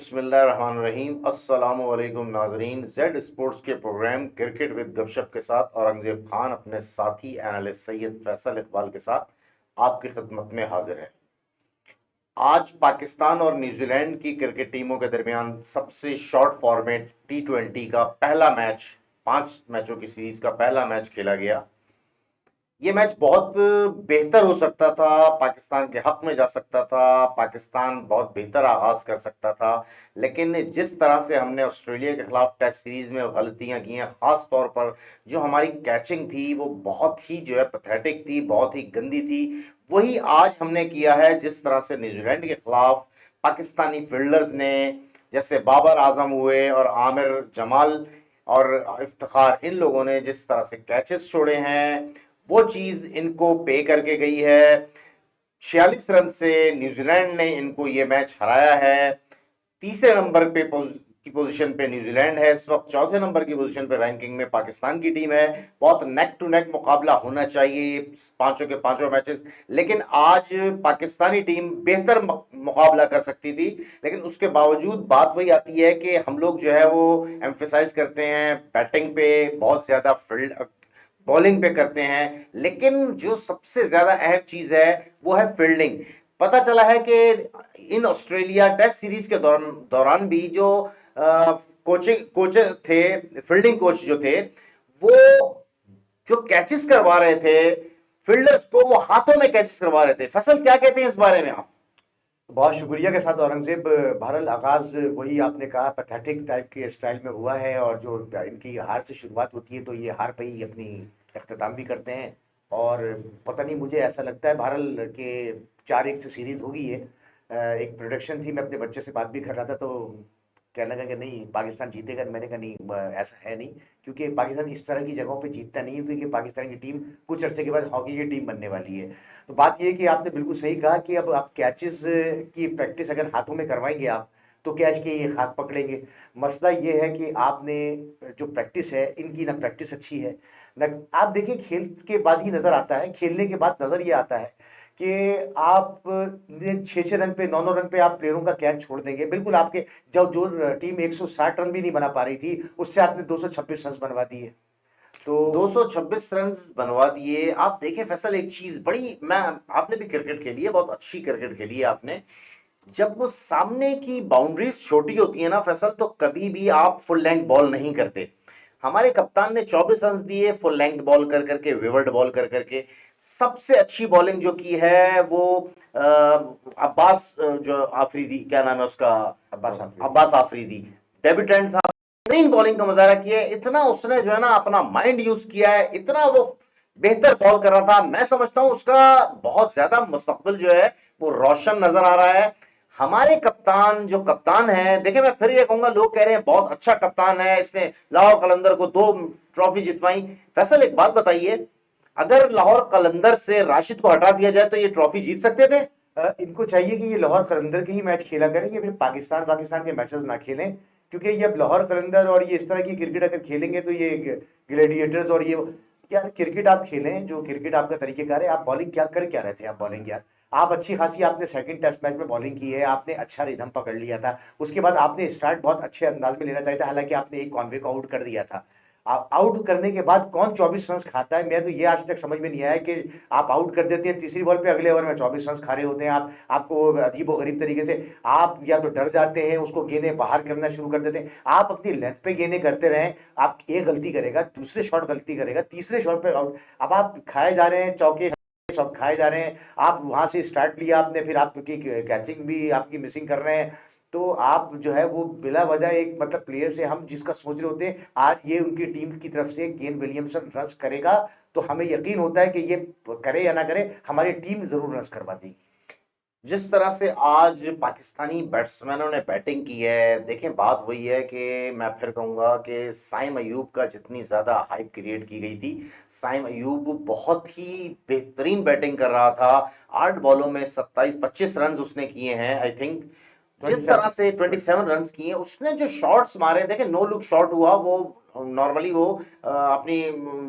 बिस्मिल्लाहिर्रहमानिर्रहीम। अस्सलामु अलैकुम नाजरीन। जेड स्पोर्ट्स के प्रोग्राम क्रिकेट विद गपशप के साथ औरंगजेब खान अपने साथी एनालिस्ट सैयद फैसल इकबाल के साथ आपकी खिदमत में हाजिर है। आज पाकिस्तान और न्यूजीलैंड की क्रिकेट टीमों के दरमियान सबसे शॉर्ट फॉर्मेट T20 का पहला मैच, 5 मैचों की सीरीज का पहला मैच खेला गया। ये मैच बहुत बेहतर हो सकता था, पाकिस्तान के हक में जा सकता था, पाकिस्तान बहुत बेहतर आगाज कर सकता था। लेकिन जिस तरह से हमने ऑस्ट्रेलिया के खिलाफ टेस्ट सीरीज में गलतियां की हैं, खास तौर पर जो हमारी कैचिंग थी वो बहुत ही जो है पैथेटिक थी, बहुत ही गंदी थी। वही आज हमने किया है। जिस तरह से न्यूजीलैंड के खिलाफ पाकिस्तानी फील्डर्स ने, जैसे बाबर आजम हुए और आमिर जमाल और इफ्तिखार, इन लोगों ने जिस तरह से कैचेस छोड़े हैं, वो चीज इनको पे करके गई है। 46 रन से न्यूजीलैंड ने इनको ये मैच हराया है। तीसरे नंबर पे की पोजीशन पे न्यूजीलैंड है इस वक्त। चौथे नंबर की पोजीशन पे रैंकिंग में पाकिस्तान की टीम है। बहुत नेक टू नेक मुकाबला होना चाहिए पांचों के पांचों मैचेस, लेकिन आज पाकिस्तानी टीम बेहतर मुकाबला कर सकती थी। लेकिन उसके बावजूद बात वही आती है कि हम लोग जो है वो एम्फेसाइज करते हैं बैटिंग पे, बहुत ज्यादा फील्ड बॉलिंग पे करते हैं, लेकिन जो सबसे ज्यादा अहम चीज है वो है फील्डिंग। पता चला है कि इन ऑस्ट्रेलिया टेस्ट सीरीज के दौरान भी जो कोचिंग कोच थे, फील्डिंग कोच जो थे, वो जो कैचेस करवा रहे थे फील्डर्स को, वो हाथों में कैचेस करवा रहे थे। फसल क्या कहते हैं इस बारे में आप? बहुत शुक्रिया के साथ औरंगजेब। बहरहाल आगाज वही आपने कहा पैथेटिक टाइप के स्टाइल में हुआ है, और जो इनकी हार से शुरुआत होती है तो ये हार पे ही अपनी अख्ताम भी करते हैं। और पता नहीं, मुझे ऐसा लगता है बहरहाल के 4-1 से सीरीज होगी ये। एक प्रोडक्शन थी, मैं अपने बच्चे से बात भी कर रहा था तो कहने लगा कि नहीं पाकिस्तान जीतेगा। मैंने कहा नहीं, ऐसा है नहीं, क्योंकि पाकिस्तान इस तरह की जगहों पे जीतता नहीं है, क्योंकि पाकिस्तान की टीम कुछ अर्से के बाद हॉकी की टीम बनने वाली है। तो बात ये है कि आपने बिल्कुल सही कहा कि अब आप कैचेस की प्रैक्टिस अगर हाथों में करवाएंगे आप, तो कैच के ये खाक पकड़ेंगे। मसला ये है कि आपने जो प्रैक्टिस है, इनकी ना प्रैक्टिस अच्छी है न। आप देखिए, खेल के बाद ही नजर आता है, खेलने के बाद नजर ये आता है कि आप 6-6 रन पे, 9-9 रन पे आप प्लेयरों का कैच छोड़ देंगे। बिल्कुल आपके जब जो टीम 160 रन भी नहीं बना पा रही थी, उससे आपने 226 रन बनवा दिए। तो 226 रन बनवा दिए। आप देखें फैसल, एक चीज बड़ी, मैं, आपने भी क्रिकेट खेली है, बहुत अच्छी क्रिकेट खेली है आपने। जब वो सामने की बाउंड्रीज छोटी होती है ना फैसल, तो कभी भी आप फुल लेंथ बॉल नहीं करते। हमारे कप्तान ने 24 रन दिए फुल लेंथ बॉल कर करके, विवर्ड बॉल कर करके। सबसे अच्छी बॉलिंग जो की है वो अब्बास, जो आफरीदी, क्या नाम है उसका, अब्बास आफरीदी। अब्बास आफरीदी, डेब्यूटेंट था। बेहतरीन बॉलिंग का मुजाहरा किया है। इतना उसने जो है ना अपना माइंड यूज किया है, इतना वो बेहतर बॉल कर रहा था। मैं समझता हूं उसका बहुत ज्यादा मुस्तकबिल जो है वो रोशन नजर आ रहा है। हमारे कप्तान, जो कप्तान है, देखिए मैं फिर ये कहूंगा, लोग कह रहे हैं बहुत अच्छा कप्तान है, इसने लाहौर कलंदर को 2 ट्रॉफी जितवाई। फैसल एक बात बताइए, अगर लाहौर कलंदर से राशिद को हटा दिया जाए तो ये ट्रॉफी जीत सकते थे? इनको चाहिए कि ये लाहौर कलंदर के ही मैच खेला करें, ये फिर पाकिस्तान पाकिस्तान के मैचेस ना खेलें। क्योंकि ये अब लाहौर कलंदर और ये इस तरह की क्रिकेट अगर खेलेंगे तो ये ग्लेडिएटर्स और ये यार क्रिकेट आप खेलें, जो क्रिकेट आपका तरीकेकार है। आप बॉलिंग क्या रहे थे? आप बॉलिंग यार, आप अच्छी खासी आपने सेकंड टेस्ट मैच में बॉलिंग की है, आपने अच्छा रिदम पकड़ लिया था। उसके बाद आपने स्टार्ट बहुत अच्छे अंदाज में लेना चाहिए था, हालांकि आपने एक कॉन्वे को आउट कर दिया था। आउट करने के बाद कौन 24 रन खाता है? मैं तो ये आज तक समझ में नहीं आया कि आप आउट कर देते हैं तीसरी बॉल पे, अगले ओवर में 24 रन खा रहे होते हैं। आप आपको अजीब व गरीब तरीके से आप या तो डर जाते हैं, उसको गेंदें बाहर करना शुरू कर देते हैं। आप अपनी लेंथ पे गेंदें करते रहें। आप एक गलती करेगा, दूसरे शॉट गलती करेगा, तीसरे शॉट पे आउट। अब आप खाए जा रहे हैं चौके, सब खाए जा रहे हैं। आप वहां से स्टार्ट लिया आपने, फिर आपकी कैचिंग भी आपकी मिसिंग कर रहे हैं। तो आप जो है वो बिला वजह एक मतलब प्लेयर से हम जिसका सोच रहे होते हैं आज ये उनकी टीम की तरफ से गेन विलियमसन रन्स करेगा, तो हमें यकीन होता है कि ये करे या ना करे, हमारी टीम जरूर रन्स करवा देगी। जिस तरह से आज पाकिस्तानी बैट्समैनों ने बैटिंग की है, देखें बात वही है कि मैं फिर कहूंगा कि साइम अयूब का जितनी ज़्यादा हाइप क्रिएट की गई थी, साइम अयूब बहुत ही बेहतरीन बैटिंग कर रहा था। 8 बॉलों में 27-25 रन उसने किए हैं आई थिंक। जिस तरह से 27 रन किए, उसने जो शॉट्स मारे, देखे नो लुक शॉट हुआ, वो नॉर्मली वो अपनी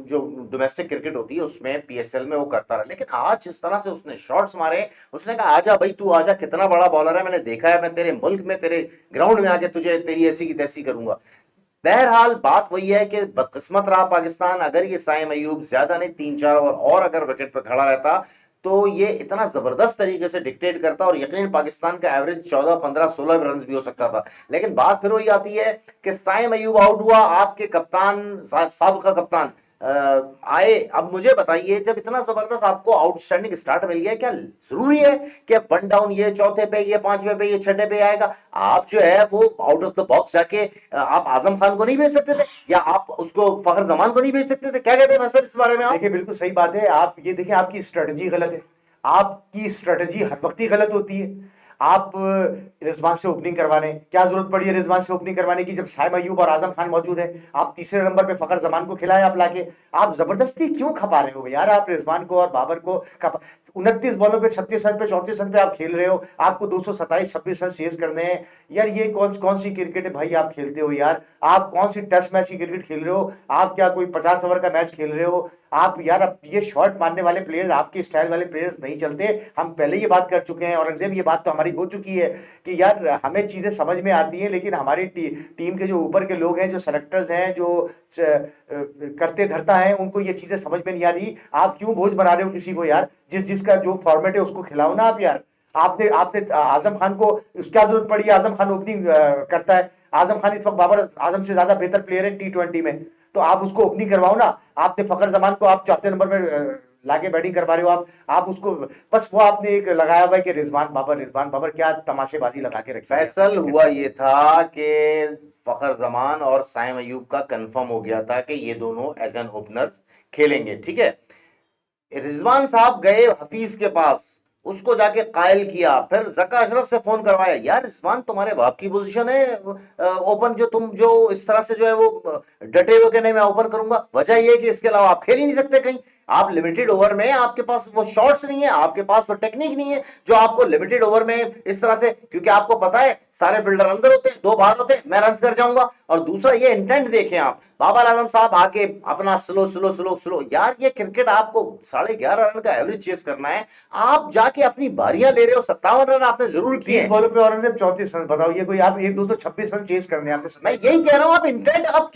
जो डोमेस्टिक क्रिकेट होती है उसमें पीएसएल में वो करता रहा, लेकिन आज जिस तरह से उसने शॉट्स मारे, उसने कहा आजा भाई तू आजा, कितना बड़ा बॉलर है, मैंने देखा है, मैं तेरे मुल्क में तेरे ग्राउंड में आके तुझे तेरी ऐसी की तैसी करूंगा। बहरहाल बात वही है कि बदकिस्मत रहा पाकिस्तान, अगर ये साइम अयूब ज्यादा नहीं 3-4 ओवर और अगर विकेट पर खड़ा रहता तो ये इतना जबरदस्त तरीके से डिक्टेट करता और यकीनन पाकिस्तान का एवरेज 14, 15, 16 रन भी हो सकता था। लेकिन बात फिर वही आती है कि साइम अयूब आउट हुआ, आपके कप्तान साबिका कप्तान आए। अब मुझे बताइए, जब इतना जबरदस्त आपको आउटस्टैंडिंग स्टार्ट मिल गया, क्या जरूरी है कि वन डाउन ये चौथे पे, ये पांचवे पे, ये छठे पे आएगा? आप जो है वो आउट ऑफ द बॉक्स जाके आप आजम खान को नहीं भेज सकते थे, या आप उसको फखर जमान को नहीं भेज सकते थे? क्या कहते हैं सर इस बारे में आप? देखिए बिल्कुल सही बात है, आप ये देखिए आपकी स्ट्रेटजी गलत है। आपकी स्ट्रेटजी हर वक्त ही गलत होती है। आप रिजवान से ओपनिंग करवाने, क्या जरूरत पड़ी है रिजवान से ओपनिंग करवाने की जब साइम अयूब और आजम खान मौजूद है? आप तीसरे नंबर पे फखर जमान को खिलाए आप लाके, आप जबरदस्ती क्यों खपा रहे हो यार? आप रिजवान को और बाबर को 29 बॉलों पे 36 रन पे 34 रन पे आप खेल रहे हो, आपको 227-26 रन चेज करने हैं यार। ये कौन कौन सी क्रिकेट है भाई आप खेलते हो यार? आप कौन सी टेस्ट मैच की क्रिकेट खेल रहे हो? आप क्या कोई 50 ओवर का मैच खेल रहे हो आप यार? अब ये शॉट मारने वाले प्लेयर्स, आपके स्टाइल वाले प्लेयर्स नहीं चलते। हम पहले ये बात कर चुके हैं, औरंगजेब ये बात तो हमारी हो चुकी है कि यार हमें चीजें समझ में आती हैं, लेकिन हमारी टीम के जो ऊपर के लोग हैं, जो सेलेक्टर्स हैं, जो करते धरता है, उनको ये चीजें समझ में नहीं आ रही। आप क्यों बोझ बना रहे हो किसी को यार? जिसका जो फॉर्मेट है उसको खिलाओ ना आप यार। आपने आपने आजम खान को क्या जरूरत पड़ी है? आजम खान ओपनिंग करता है। आजम खान इस वक्त बाबर आजम से ज्यादा बेहतर प्लेयर है T20 में, तो आप उसको ओपनिंग करवाओ ना। आपने फखर जमान को आप चौथे नंबर में लाके बैटिंग करवा रहे हो आप उसको, बस वो आपने एक लगाया हुआ है कि रिजवान बाबर क्या तमाशेबाजी लगा के रखी है। फैसल हुआ ये था कि फखर जमान और साइम अयूब का कंफर्म हो गया था कि ये दोनों एज एन ओपनर्स खेलेंगे, ठीक है। रिजवान साहब गए हफीज के पास, उसको जाके कायल किया, फिर जक्का अशरफ से फोन करवाया, यार रिजवान तुम्हारे बाप की पोजीशन है ओपन, जो तुम जो इस तरह से जो है वो डटे हुए के नहीं मैं ओपन करूंगा, वजह यह है कि इसके अलावा आप खेल ही नहीं सकते कहीं, आप लिमिटेड ओवर में आपके पास वो शॉट्स नहीं है, आपके पास वो टेक्निक नहीं है जो आपको लिमिटेड ओवर में इस तरह से, क्योंकि आपको पता है सारे फील्डर अंदर होते हैं, 2 बाहर होते हैं, मैं रन कर जाऊंगा। और दूसरा ये इंटेंट देखें आप, बाबर आजम साहब आके अपना स्लो स्लो स्लो स्लो, यार ये क्रिकेट आपको 11.5 रन का एवरेज चेस करना है, आप जाके अपनी बारियां ले रहे हो, 57 रन आपने जरूर किए बॉलों पे औरंगजेब 34 रन, बताओ ये कोई आप 226 रन चेस करने आपने? मैं यही कह रहा हूं, आप इंटेंट, आप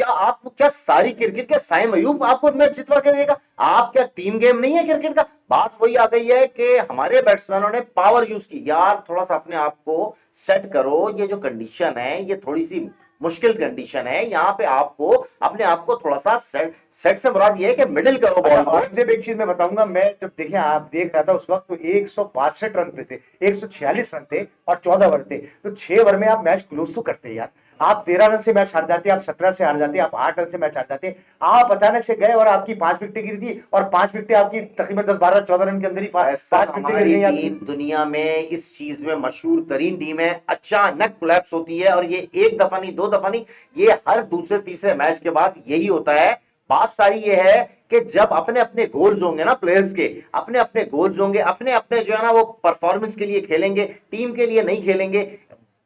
क्या सारी क्रिकेट के साइम अयूब आपको मैच जितवा के देगा? आप क्या टीम गेम नहीं है क्रिकेट का? बात वही आ गई है कि हमारे बैट्समैनों ने पावर यूज की, यार थोड़ा सा अपने आप को सेट करो, ये जो कंडीशन है ये थोड़ी सी मुश्किल कंडीशन है, यहाँ पे आपको अपने आप को थोड़ा सा सेट से मुराद ये है कि मिडिल करो बॉल को। औरंगजेब एक चीज मैं बताऊंगा, मैं जब देखिए आप देख रहा था उस वक्त तो 162 रन पे थे, 146 रन थे और 14 ओवर थे, तो 6 ओवर में आप मैच क्लोज तो करते यार। आप 13 रन से मैच हार जाते, आप 17 से हार जाते, आप 8 रन से मैच हार जाते। आप अचानक से गए और आपकी 5 विकेटें गिरी थी, और 5 विकेटें आपकी तकरीबन 10, 12, 14 रन के अंदर ही 5 विकेटें गिर गई। टीम दुनिया में इस चीज में मशहूर तरीन टीम है, अचानक कोलैप्स होती है, और ये एक दफा नहीं, 2 दफा नहीं, ये हर दूसरे तीसरे मैच के बाद यही होता है। बात सारी ये है कि जब अपने अपने गोल्स होंगे ना प्लेयर्स के, अपने अपने गोल्स होंगे, अपने अपने जो है ना वो परफॉर्मेंस के लिए खेलेंगे, टीम के लिए नहीं खेलेंगे,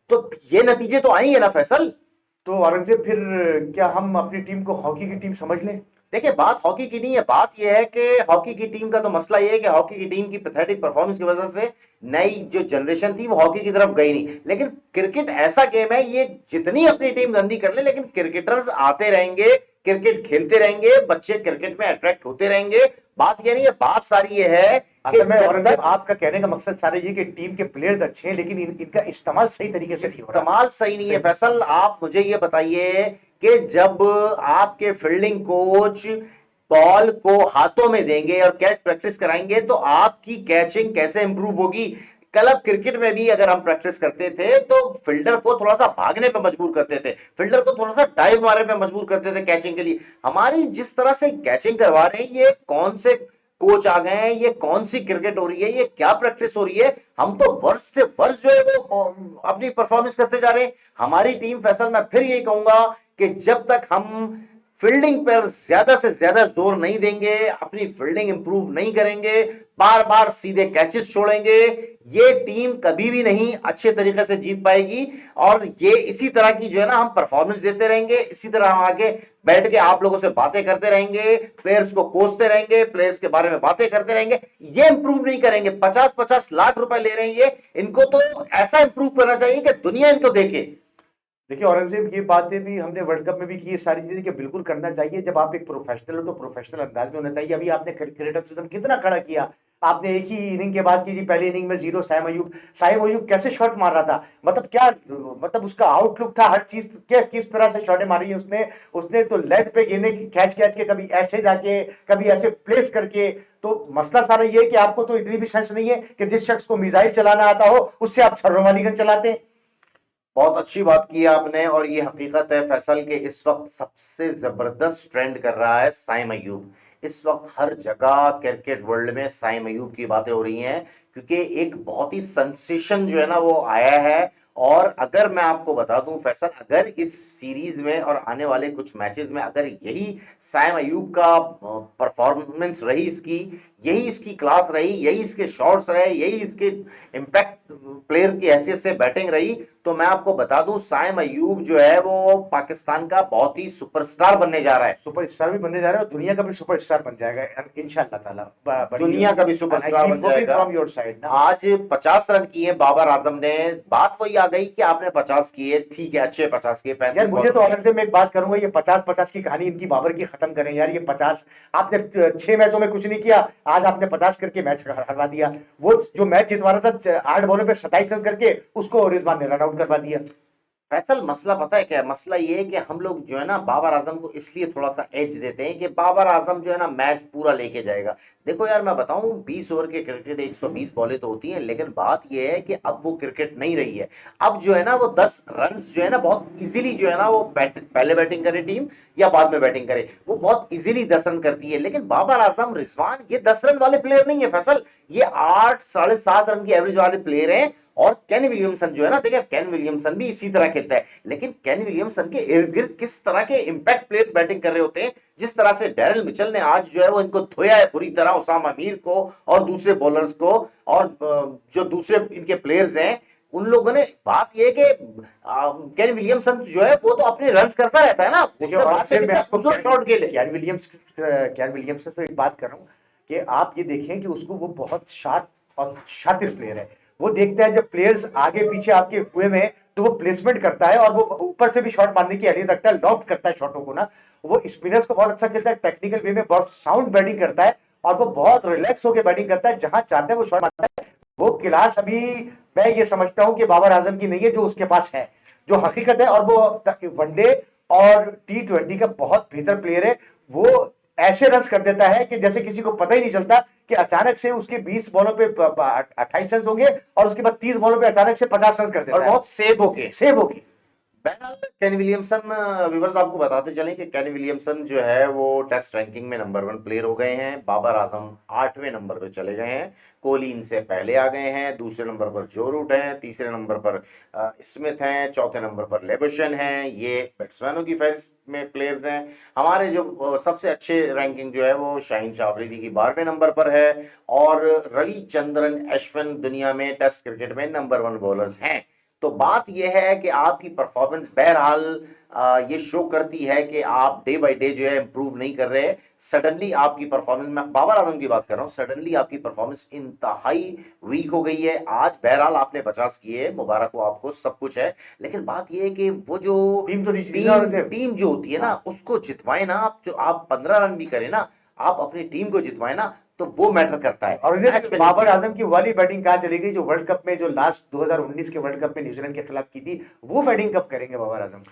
तो ये नतीजे तो आएंगे ना फैसल। तो औरंगजेब फिर क्या हम अपनी टीम को हॉकी की टीम समझ लें? देखिए बात हॉकी की नहीं है, बात यह है कि हॉकी की टीम का तो मसला यह है कि हॉकी की टीम की पैथेटिक परफॉर्मेंस की वजह से नई जो जनरेशन थी वो हॉकी की तरफ गई नहीं। लेकिन क्रिकेट ऐसा गेम है, ये जितनी अपनी टीम गंदी कर ले, लेकिन क्रिकेटर्स आते रहेंगे, क्रिकेट खेलते रहेंगे, बच्चे क्रिकेट में अट्रैक्ट होते रहेंगे। बात ये नहीं है, बात सारी ये है कि मैं औरंगजेब आपका कहने का मकसद सारे ये कि टीम के प्लेयर्स अच्छे हैं, लेकिन इनका इस्तेमाल सही तरीके से नहीं हो रहा। इस्तेमाल सही नहीं है फैसल। आप मुझे ये बताइए कि जब आपके फील्डिंग कोच बॉल को हाथों में देंगे और कैच प्रैक्टिस कराएंगे तो आपकी कैचिंग कैसे इंप्रूव होगी? क्लब क्रिकेट में भी अगर हम प्रैक्टिस करते थे तो फील्डर को थोड़ा सा भागने पे मजबूर करते थे, फील्डर को थोड़ा सा डाइव मारने पे मजबूर करते थे कैचिंग के लिए। हमारी जिस तरह से कैचिंग करवा रहे हैं, ये कौन से कोच आ गए हैं, ये कौन सी क्रिकेट हो रही है, ये क्या प्रैक्टिस हो रही है? हम तो वर्ष से वर्ष जो है वो अपनी परफॉर्मेंस करते जा रहे हैं। हमारी टीम, फैसल मैं फिर यही कहूंगा कि जब तक हम फील्डिंग पर ज्यादा से ज्यादा जोर नहीं देंगे, अपनी फील्डिंग इंप्रूव नहीं करेंगे, बार बार सीधे कैचेस छोड़ेंगे, ये टीम कभी भी नहीं अच्छे तरीके से जीत पाएगी। और ये इसी तरह की जो है ना हम परफॉर्मेंस देते रहेंगे, इसी तरह हम आगे बैठ के आप लोगों से बातें करते रहेंगे, प्लेयर्स को कोसते रहेंगे, प्लेयर्स के बारे में बातें करते रहेंगे, ये इंप्रूव नहीं करेंगे। 50-50 लाख रुपए ले रहे हैं ये, इनको तो ऐसा इंप्रूव करना चाहिए कि दुनिया इनको देखे। देखिए औरंगजेब, ये बातें भी हमने वर्ल्ड कप में भी की, ये सारी चीजें कि बिल्कुल करना चाहिए। जब आप एक प्रोफेशनल हो तो प्रोफेशनल अंदाज में होना चाहिए। अभी आपने क्रिटिसिज्म कितना खड़ा किया, आपने एक ही इनिंग के बाद की जी, पहली इनिंग में 0 साइम अयूब। साइम अयूब कैसे शॉट मार रहा था, मतलब क्या, मतलब उसका आउटलुक था, हर चीज क्या किस तरह से शॉटें मारी है उसने। उसने तो लेग पे गेंदें खींच खींच के, कभी ऐसे जाके, कभी ऐसे प्लेस करके। तो मसला सारा ये है कि आपको तो इतनी भी सेंस नहीं है कि जिस शख्स को मिसाइल चलाना आता हो उससे आप छर्रों वाली गन चलाते हैं। बहुत अच्छी बात की आपने, और ये हकीकत है फैसल के इस वक्त सबसे जबरदस्त ट्रेंड कर रहा है साइम अयूब। इस वक्त हर जगह क्रिकेट वर्ल्ड में साइम अयूब की बातें हो रही हैं, क्योंकि एक बहुत ही सेंसेशन जो है ना वो आया है। और अगर मैं आपको बता दूं फैसल, अगर इस सीरीज में और आने वाले कुछ मैचेस में अगर यही साइम अयूब का परफॉर्मेंस रही, इसकी यही इसकी क्लास रही, यही इसके शॉट्स रहे, यही इसके इम्पैक्ट प्लेयर की हैसियत से बैटिंग रही, तो मैं आपको बता दूं साइम अयूब जो है वो पाकिस्तान का बहुत ही सुपरस्टार बनने जा रहा है। सुपरस्टार भी बनने जा रहा है और दुनिया का भी सुपरस्टार बन जाएगा इंशाल्लाह ताला। दुनिया का भी सुपरस्टार बन जाएगा। फ्रॉम योर साइड ना। आज 50 रन किए बाबर आजम ने, बात वही आ गई कि आपने 50 किए, ठीक है, अच्छे 50 किए, 35 यार मुझे तो अलग से मैं एक बात करूंगा, ये 50-50 की कहानी इनकी बाबर की खत्म करें यार। ये 50 आपने 6 मैचों में कुछ नहीं किया, आज आपने 50 करके मैच हरवा दिया। वो जो मैच जितवा रहा था 8 बॉलों पे 27 रन करके, उसको रिजवान ने रन आउट करवा दिया। फैसल मसला पता है क्या है? मसला ये है कि हम लोग जो है ना बाबर आजम को इसलिए थोड़ा सा एज देते हैं कि बाबर आजम जो है ना मैच पूरा लेके जाएगा। देखो यार मैं बताऊं, 20 ओवर के क्रिकेट 120 बॉलें तो होती हैं, लेकिन बात ये है कि अब वो क्रिकेट नहीं रही है। अब जो है ना वो 10 रन जो है ना बहुत इजीली जो है ना वो पहले बैटिंग करे टीम या बाद में बैटिंग करे, वो बहुत इजीली 10 रन करती है। लेकिन बाबर आजम, रिजवान, ये 10 रन वाले प्लेयर नहीं है फैसल, ये 8 7.5 रन की एवरेज वाले प्लेयर हैं। और केन विलियमसन जो है ना, देखिए केन विलियमसन भी इसी तरह खेलता है, लेकिन केन विलियमसन के इर्द गिर्द किस तरह के इंपैक्ट प्लेयर बैटिंग कर रहे होते हैं, जिस तरह से डैरिल मिचेल ने आज जो है वो इनको धोया है पूरी तरह, उसामा मीर को और दूसरे बॉलर्स को, और जो दूसरे इनके प्लेयर्स हैं उन लोगों ने। बात यह है कि केन विलियमसन जो है वो तो अपने रन करता रहता है ना, उसने बात से कितना खूबसूरत शॉट खेले। केन विलियमसन पे एक बात कर रहा हूँ कि आप ये देखें कि उसको, वो बहुत शार्प और शातिर प्लेयर है। वो देखता है जब प्लेयर्स आगे पीछे आपके हुए में, तो वो प्लेसमेंट करता है और वो ऊपर से भी शॉट मारने की अहलियत रखता है, लॉफ्ट करता है शॉटों को ना। वो स्पिनर्स को बहुत अच्छा खेलता है, टेक्निकल वे में बहुत साउंड बैटिंग करता है, और वो बहुत रिलैक्स होकर बैटिंग करता है, जहां चाहते हैं वो शॉट मारता है। वो क्लास अभी मैं ये समझता हूं कि बाबर आजम की नहीं है जो उसके पास है, जो हकीकत है। और वो वनडे और T20 का बहुत बेहतर प्लेयर है। वो ऐसे रन कर देता है कि जैसे किसी को पता ही नहीं चलता कि अचानक से उसके 20 बॉलों पे 28 रन होंगे और उसके बाद 30 बॉलों पे अचानक से 50 रन कर देता और है, बहुत सेफ होके। बहरहाल केन विलियमसन, व्यूअर्स आपको बताते चलें कि केन विलियमसन जो है वो टेस्ट रैंकिंग में नंबर 1 प्लेयर हो गए हैं। बाबर आजम 8वें नंबर पे चले गए हैं, कोहली इनसे पहले आ गए हैं, दूसरे नंबर पर जो रूट हैं, तीसरे नंबर पर स्मिथ हैं, चौथे नंबर पर लेबुशन हैं। ये बैट्समैनों की फहरिस्त में प्लेयर्स हैं। हमारे जो सबसे अच्छे रैंकिंग जो है वो शाहीन शाह अफरीदी की 12वें नंबर पर है, और रविचंद्रन अश्विन दुनिया में टेस्ट क्रिकेट में नंबर 1 बॉलर्स हैं। तो बात यह है कि आपकी परफॉर्मेंस बहरहाल ये शो करती है कि आप डे बाय डे जो है इंप्रूव नहीं कर रहे। सडनली आपकी परफॉर्मेंस, मैं बाबर आजम की बात कर रहा हूं, सडनली आपकी परफॉर्मेंस इंतहाई वीक हो गई है। आज बहरहाल आपने 50 किए, मुबारक हो आपको, सब कुछ है। लेकिन बात यह है कि वो जो टीम जो होती है ना उसको जितवाए ना आप, जो आप 15 रन भी करें ना, आप अपनी टीम को जितवाए ना, तो वो मैटर करता है। और बाबर आजम की वाली बैटिंग कहां चली गई जो वर्ल्ड कप में, जो लास्ट 2019 के वर्ल्ड कप में न्यूजीलैंड के खिलाफ की थी, वो बैटिंग कब करेंगे बाबर आजम?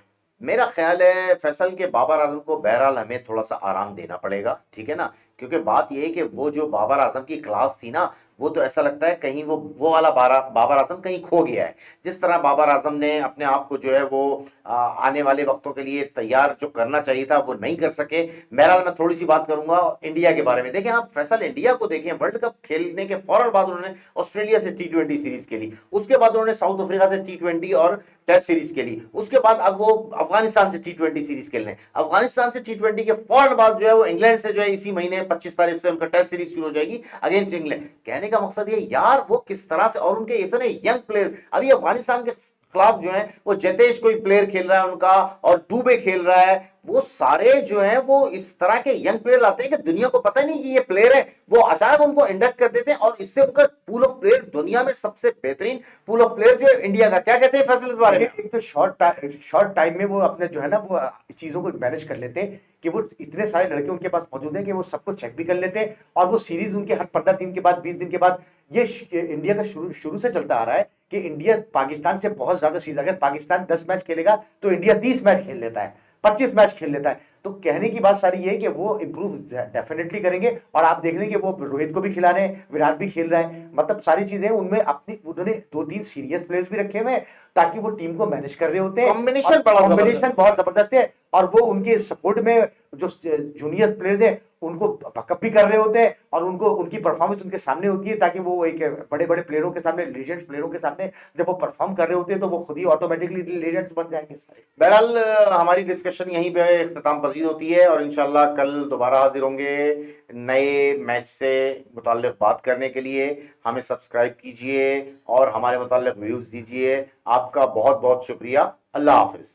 मेरा ख्याल है फैसल के बाबर आजम को बहरहाल हमें थोड़ा सा आराम देना पड़ेगा, ठीक है ना, क्योंकि बात यह है कि वो जो बाबर आजम की क्लास थी ना, वो तो ऐसा लगता है कहीं वो वाला बाबर आजम कहीं खो गया है। जिस तरह बाबर आजम ने अपने आप को जो है वो आने वाले वक्तों के लिए तैयार जो करना चाहिए था वो नहीं कर सके। बहरहाल मैं थोड़ी सी बात करूंगा इंडिया के बारे में। देखें आप फैसल, इंडिया को देखें, वर्ल्ड कप खेलने के फौरन बाद उन्होंने ऑस्ट्रेलिया से टी20 सीरीज खेली, उसके बाद उन्होंने साउथ अफ्रीका से टी20 और टेस्ट सीरीज खेली, उसके बाद अब वो अफगानिस्तान से टी20 सीरीज खेल रहे हैं। अफगानिस्तान से टी20 के फौरन बाद जो है वो इंग्लैंड से जो है इसी महीने 25 तारीख से उनका टेस्ट सीरीज शुरू हो जाएगी अगेंस्ट इंग्लैंड। कहने का मकसद ये यार वो किस तरह से, और उनके इतने यंग प्लेयर, अभी अफगानिस्तान के खिलाफ जो है वो जतेश कोई प्लेयर खेल रहा है उनका, और दुबे खेल रहा है, वो सारे जो हैं वो इस तरह के यंग प्लेयर लाते हैं कि दुनिया को पता नहीं कि ये प्लेयर है, वो अचानक उनको इंडक्ट कर देते हैं और इससे उनका पूल ऑफ प्लेयर दुनिया में सबसे बेहतरीन पूल ऑफ प्लेयर जो है इंडिया का। क्या कहते हैं फैसल इस बारे में? एक तो शॉर्ट टाइम में वो अपने जो है ना वो चीजों को मैनेज कर लेते हैं कि वो इतने सारे लड़के उनके पास मौजूद हैं कि वो सबको चेक भी कर लेते हैं, और वो सीरीज उनके हर 15 दिन के बाद, 20 दिन के बाद, ये इंडिया का शुरू से चलता आ रहा है कि इंडिया पाकिस्तान से बहुत ज्यादा सीरीज, अगर पाकिस्तान 10 मैच खेलेगा तो इंडिया 30 मैच खेल लेता है, 25 मैच खेल लेता है। तो कहने की बात सारी ये है कि वो इंप्रूव डेफिनेटली करेंगे, और आप देख लेंगे वो रोहित को भी खिला रहे हैं, विराट भी खेल रहा है, मतलब सारी चीजें उनमें अपनी, उन्होंने 2-3 सीरियस प्लेयर्स भी रखे हुए हैं ताकि वो टीम को मैनेज कर रहे होते हैं। कॉम्बिनेशन बहुत जबरदस्त है, और वो उनके सपोर्ट में जो जूनियर प्लेयर्स हैं उनको बकअप भी कर रहे होते हैं, और उनको उनकी परफॉर्मेंस उनके सामने होती है ताकि वो एक बड़े बड़े प्लेयरों के सामने, लीजेंड्स प्लेयरों के सामने जब वो परफॉर्म कर रहे होते हैं तो वो खुद ही ऑटोमेटिकली लीजेंड्स बन जाएंगे सारे। बहरहाल हमारी डिस्कशन यहीं पे इख्तिताम पजीर होती है, और इंशाल्लाह कल दोबारा हाजिर होंगे नए मैच से मुताल्लिक बात करने के लिए। हमें सब्सक्राइब कीजिए और हमारे मुताल्लिक व्यूज दीजिए। आपका बहुत बहुत शुक्रिया। अल्लाह हाफिज।